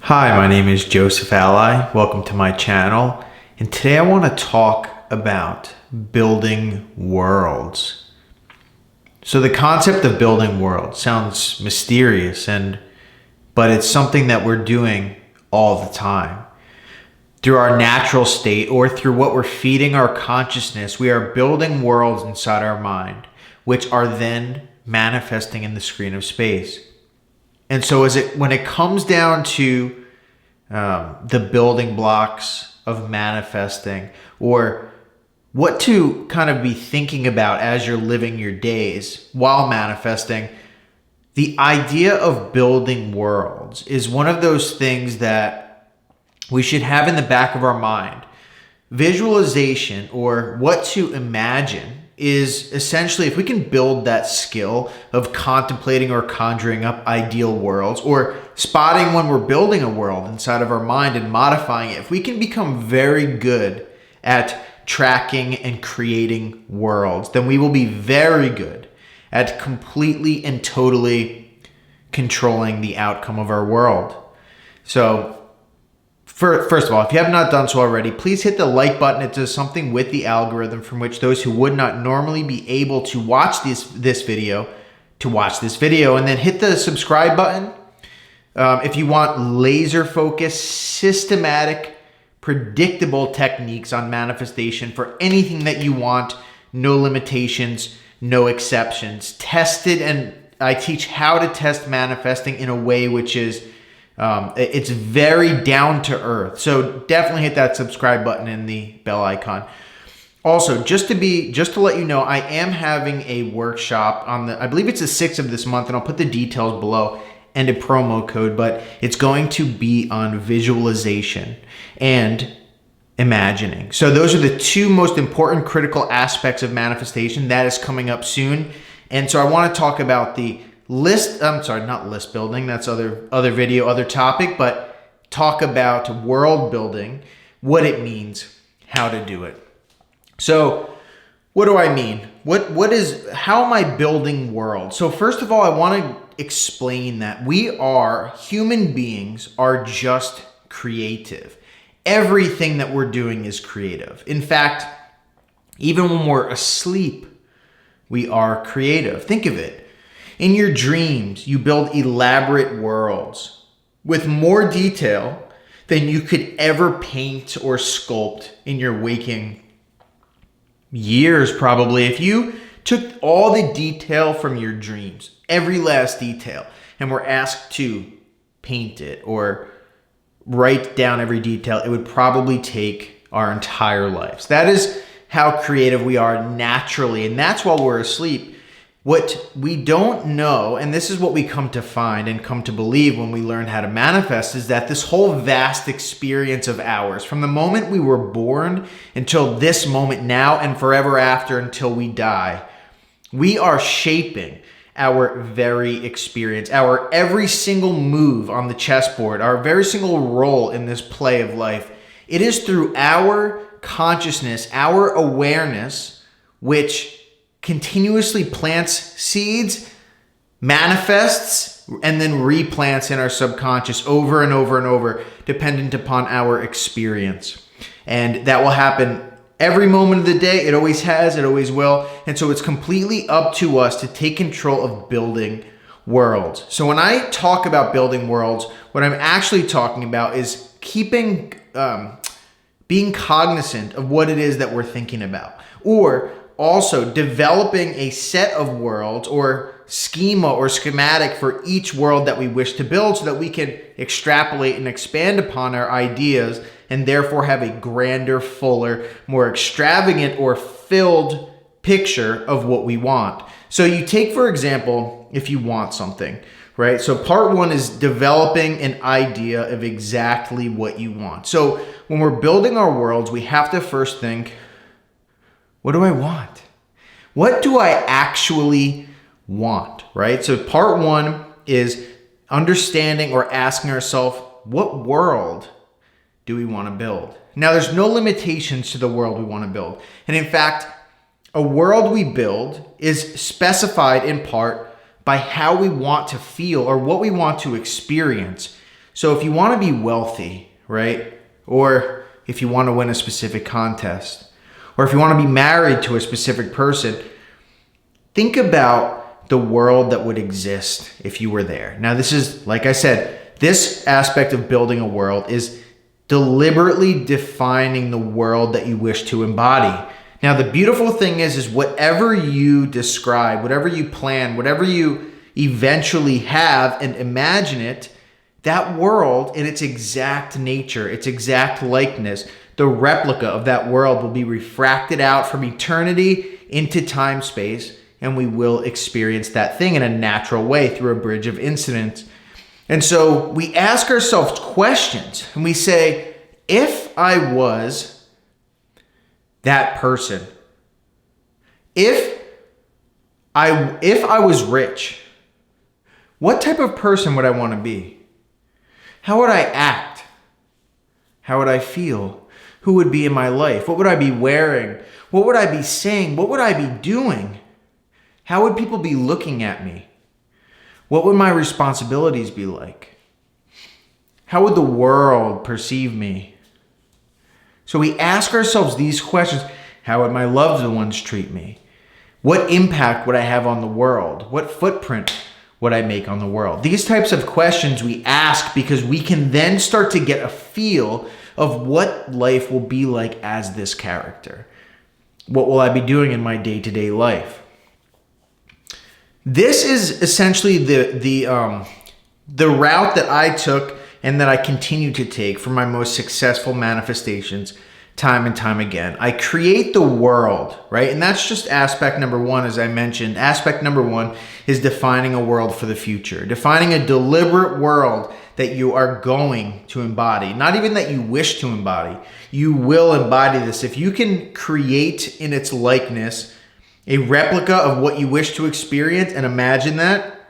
Hi, my name is Joseph Alai. Welcome to my channel. And today I want to talk about building worlds. So the concept of building worlds sounds mysterious, but it's something that we're doing all the time. Through our natural state or through what we're feeding our consciousness, we are building worlds inside our mind, which are then manifesting in the screen of space. And so when it comes down to the building blocks of manifesting, or what to kind of be thinking about as you're living your days while manifesting, the idea of building worlds is one of those things that we should have in the back of our mind. Visualization, or what to imagine, is essentially if we can build that skill of contemplating or conjuring up ideal worlds, or spotting when we're building a world inside of our mind and modifying it, if we can become very good at tracking and creating worlds, then we will be very good at completely and totally controlling the outcome of our world. So first of all, if you have not done so already, please hit the like button. It does something with the algorithm from which those who would not normally be able to watch this video to watch this video, and then hit the subscribe button if you want laser focused, systematic, predictable techniques on manifestation for anything that you want. No limitations, no exceptions. Tested, and I teach how to test manifesting in a way which is it's very down to earth. So definitely hit that subscribe button and the bell icon. Also, just to let you know, I am having a workshop on I believe it's the 6th of this month, and I'll put the details below and a promo code, but it's going to be on visualization and imagining. So those are the two most important critical aspects of manifestation. That is coming up soon. And so I want to talk about the not list building. That's other video, other topic, but talk about world building, what it means, how to do it. So what do I mean? How am I building worlds? So first of all, I want to explain that human beings are just creative. Everything that we're doing is creative. In fact, even when we're asleep, we are creative. Think of it. In your dreams, you build elaborate worlds with more detail than you could ever paint or sculpt in your waking years, probably. If you took all the detail from your dreams, every last detail, and were asked to paint it or write down every detail, it would probably take our entire lives. That is how creative we are naturally, and that's while we're asleep. What we don't know, and this is what we come to find and come to believe when we learn how to manifest, is that this whole vast experience of ours, from the moment we were born until this moment now and forever after until we die, we are shaping our very experience, our every single move on the chessboard, our very single role in this play of life. It is through our consciousness, our awareness, which continuously plants seeds, manifests, and then replants in our subconscious over and over and over, dependent upon our experience. And that will happen every moment of the day. It always has, it always will. And so it's completely up to us to take control of building worlds. So when I talk about building worlds, what I'm actually talking about is being cognizant of what it is that we're thinking about, or also developing a set of worlds or schema or schematic for each world that we wish to build, so that we can extrapolate and expand upon our ideas and therefore have a grander, fuller, more extravagant or filled picture of what we want. So you take, for example, if you want something, right? So part one is developing an idea of exactly what you want. So when we're building our worlds, we have to first think, what do I want? What do I actually want, right? So part one is understanding or asking ourselves, what world do we want to build? Now, there's no limitations to the world we want to build. And in fact, a world we build is specified in part by how we want to feel or what we want to experience. So if you want to be wealthy, right? Or if you want to win a specific contest, or if you want to be married to a specific person, think about the world that would exist if you were there. Now, this is, like I said, this aspect of building a world is deliberately defining the world that you wish to embody. Now, the beautiful thing is whatever you describe, whatever you plan, whatever you eventually have and imagine it, that world in its exact nature, its exact likeness, the replica of that world will be refracted out from eternity into time space, and we will experience that thing in a natural way through a bridge of incidents. And so we ask ourselves questions, and we say, if I was that person, if I was rich, what type of person would I want to be? How would I act? How would I feel? Who would be in my life? What would I be wearing? What would I be saying? What would I be doing? How would people be looking at me? What would my responsibilities be like? How would the world perceive me? So we ask ourselves these questions. How would my loved ones treat me? What impact would I have on the world? What footprint would I make on the world? These types of questions we ask because we can then start to get a feel of what life will be like as this character. What will I be doing in my day-to-day life? This is essentially the route that I took and that I continue to take for my most successful manifestations time and time again. I create the world, right? And that's just aspect number one, as I mentioned. Aspect number one is defining a world for the future, defining a deliberate world that you are going to embody, not even that you wish to embody. You will embody this. If you can create in its likeness a replica of what you wish to experience and imagine that,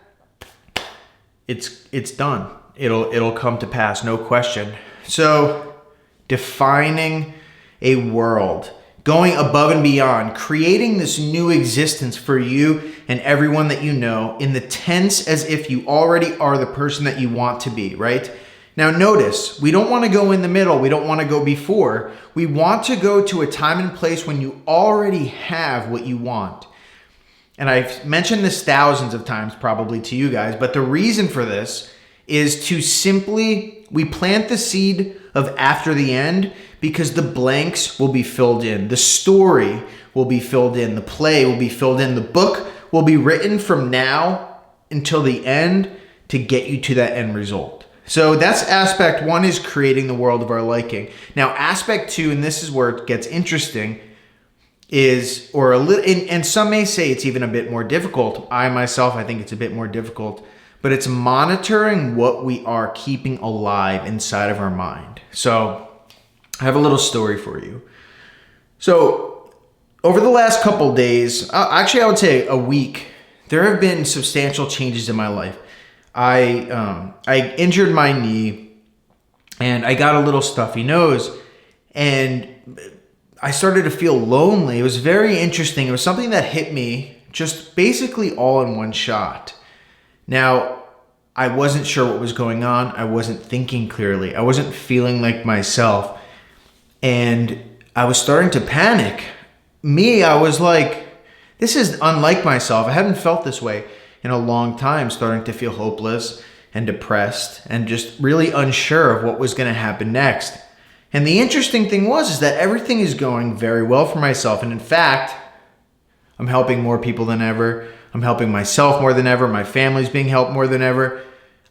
it's done. It'll come to pass, no question. So defining a world, going above and beyond, creating this new existence for you and everyone that you know in the tense as if you already are the person that you want to be, right? Now notice, we don't want to go in the middle. We don't want to go before. We want to go to a time and place when you already have what you want. And I've mentioned this thousands of times probably to you guys, but the reason for this is to simply, we plant the seed of after the end because the blanks will be filled in. The story will be filled in. The play will be filled in. The book will be written from now until the end to get you to that end result. So that's aspect one, is creating the world of our liking. Now aspect two, and this is where it gets interesting, is, or a little, and some may say it's even a bit more difficult. I myself, I think it's a bit more difficult, but it's monitoring what we are keeping alive inside of our mind. So I have a little story for you. So over the last couple days, actually I would say a week, there have been substantial changes in my life. I injured my knee and I got a little stuffy nose and I started to feel lonely. It was very interesting. It was something that hit me just basically all in one shot. Now, I wasn't sure what was going on. I wasn't thinking clearly. I wasn't feeling like myself. And I was starting to panic. I was like, this is unlike myself. I hadn't felt this way in a long time, starting to feel hopeless and depressed and just really unsure of what was going to happen next. And the interesting thing is that everything is going very well for myself. And in fact, I'm helping more people than ever. I'm helping myself more than ever. My family's being helped more than ever.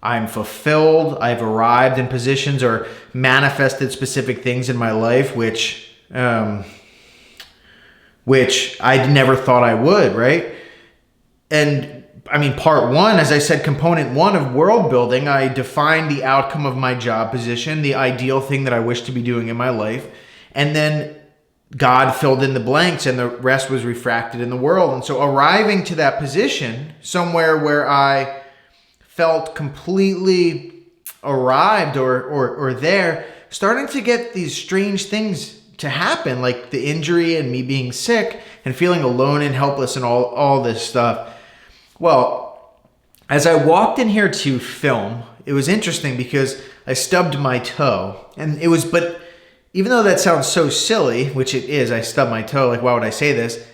I'm fulfilled. I've arrived in positions or manifested specific things in my life, which I never thought I would, right? And I mean, part one, as I said, component one of world building, I defined the outcome of my job position, the ideal thing that I wish to be doing in my life. And then God filled in the blanks and the rest was refracted in the world. And so arriving to that position, somewhere where I felt completely arrived or there, starting to get these strange things to happen, like the injury and me being sick and feeling alone and helpless and all this stuff. Well, as I walked in here to film, it was interesting because I stubbed my toe. And it was, but even though that sounds so silly, which it is, I stubbed my toe, like why would I say this?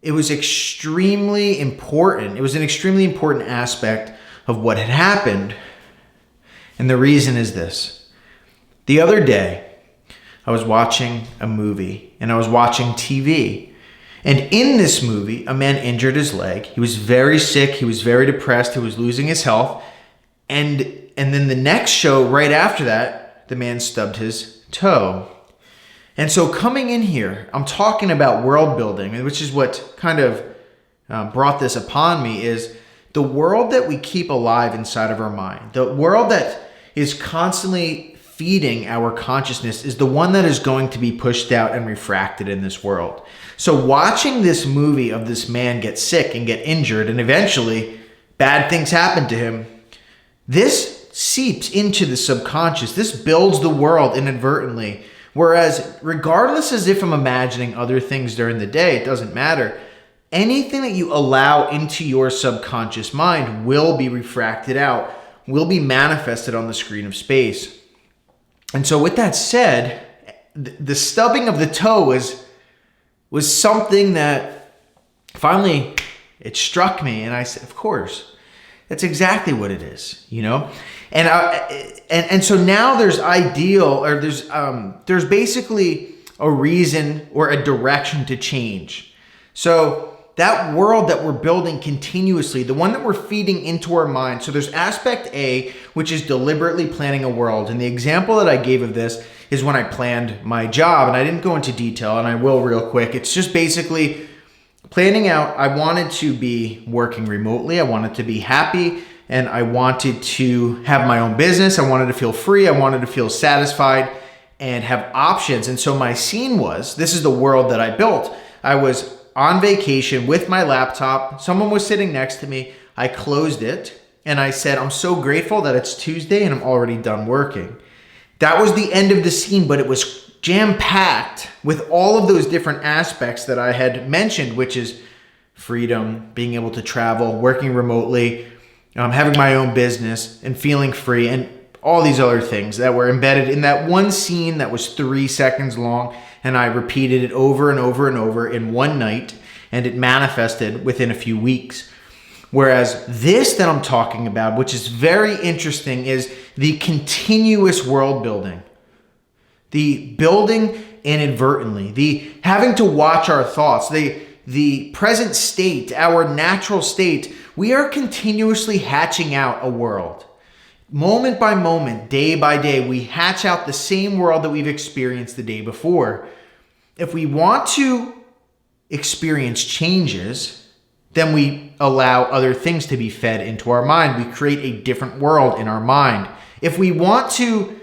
It was extremely important. It was an extremely important aspect of what had happened. And the reason is this. The other day, I was watching a movie and I was watching TV. And in this movie, a man injured his leg. He was very sick. He was very depressed. He was losing his health. And then the next show right after that, the man stubbed his toe. And so coming in here, I'm talking about world building, which is what kind of brought this upon me, is the world that we keep alive inside of our mind. The world that is constantly feeding our consciousness is the one that is going to be pushed out and refracted in this world. So watching this movie of this man get sick and get injured and eventually bad things happen to him, this seeps into the subconscious. This builds the world inadvertently. Whereas regardless as if I'm imagining other things during the day, it doesn't matter. Anything that you allow into your subconscious mind will be refracted out, will be manifested on the screen of space. And so with that said, the stubbing of the toe was something that finally it struck me, and I said, of course, that's exactly what it is, you know? And so now there's there's basically a reason or a direction to change. So that world that we're building continuously, the one that we're feeding into our mind. So there's aspect A, which is deliberately planning a world. And the example that I gave of this is when I planned my job, and I didn't go into detail, and I will real quick. It's just basically planning out. I wanted to be working remotely. I wanted to be happy, and I wanted to have my own business. I wanted to feel free. I wanted to feel satisfied and have options. And so my scene was, this is the world that I built. I was on vacation with my laptop. Someone was sitting next to me. I closed it and I said, I'm so grateful that it's Tuesday and I'm already done working. That was the end of the scene, but it was jam-packed with all of those different aspects that I had mentioned, which is freedom, being able to travel, working remotely, having my own business and feeling free, and all these other things that were embedded in that one scene that was 3 seconds long. And I repeated it over and over and over in one night, and it manifested within a few weeks. Whereas this that I'm talking about, which is very interesting, is the continuous world building. The building inadvertently, the having to watch our thoughts, the present state, our natural state. We are continuously hatching out a world. Moment by moment, day by day, we hatch out the same world that we've experienced the day before. If we want to experience changes, then we allow other things to be fed into our mind. We create a different world in our mind. If we want to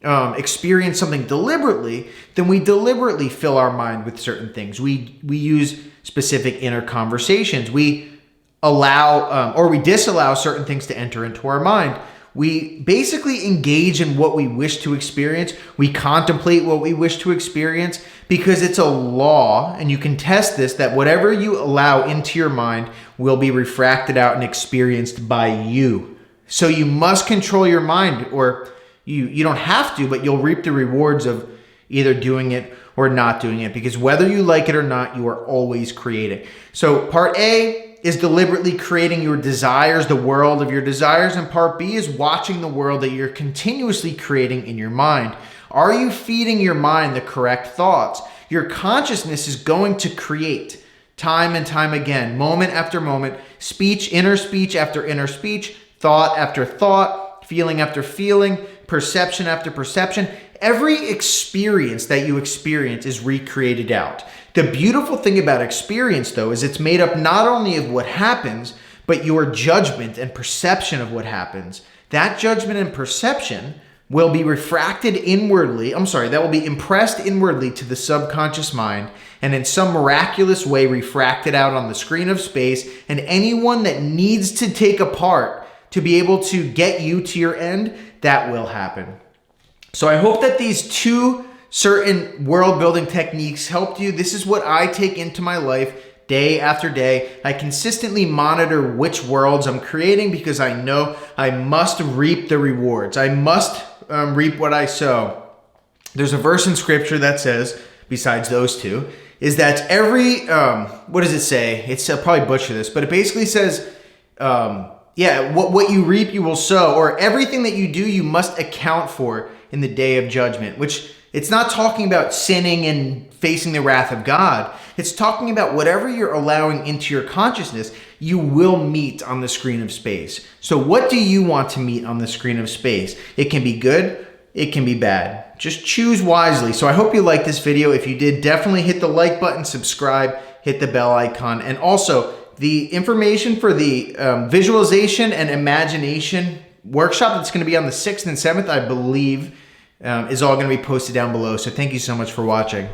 experience something deliberately, then we deliberately fill our mind with certain things. We use specific inner conversations. We allow or we disallow certain things to enter into our mind. We basically engage in what we wish to experience. We contemplate what we wish to experience because it's a law, and you can test this, that whatever you allow into your mind will be refracted out and experienced by you. So you must control your mind, or you don't have to, but you'll reap the rewards of either doing it or not doing it, because whether you like it or not, you are always creating. So part A is deliberately creating your desires, the world of your desires. And part B is watching the world that you're continuously creating in your mind. Are you feeding your mind the correct thoughts? Your consciousness is going to create time and time again, moment after moment, inner speech after inner speech, thought after thought, feeling after feeling, perception after perception. Every experience that you experience is recreated out. The beautiful thing about experience, though, is it's made up not only of what happens, but your judgment and perception of what happens. That judgment and perception will be refracted inwardly. That will be impressed inwardly to the subconscious mind, and in some miraculous way refracted out on the screen of space. And anyone that needs to take a part to be able to get you to your end, that will happen. So I hope that these two certain world building techniques helped you. This is what I take into my life day after day. I consistently monitor which worlds I'm creating because I know I must reap the rewards. I must reap what I sow. There's a verse in scripture that says, besides those two, is that every, what does it say? It's, I'll probably butcher this, but it basically says, what you reap, you will sow, or everything that you do, you must account for in the day of judgment, which it's not talking about sinning and facing the wrath of God. It's talking about whatever you're allowing into your consciousness, you will meet on the screen of space. So what do you want to meet on the screen of space? It can be good, it can be bad. Just choose wisely. So I hope you liked this video. If you did, definitely hit the like button, subscribe, hit the bell icon, and also the information for the visualization and imagination workshop that's going to be on the 6th and 7th, I believe, is all going to be posted down below. So thank you so much for watching.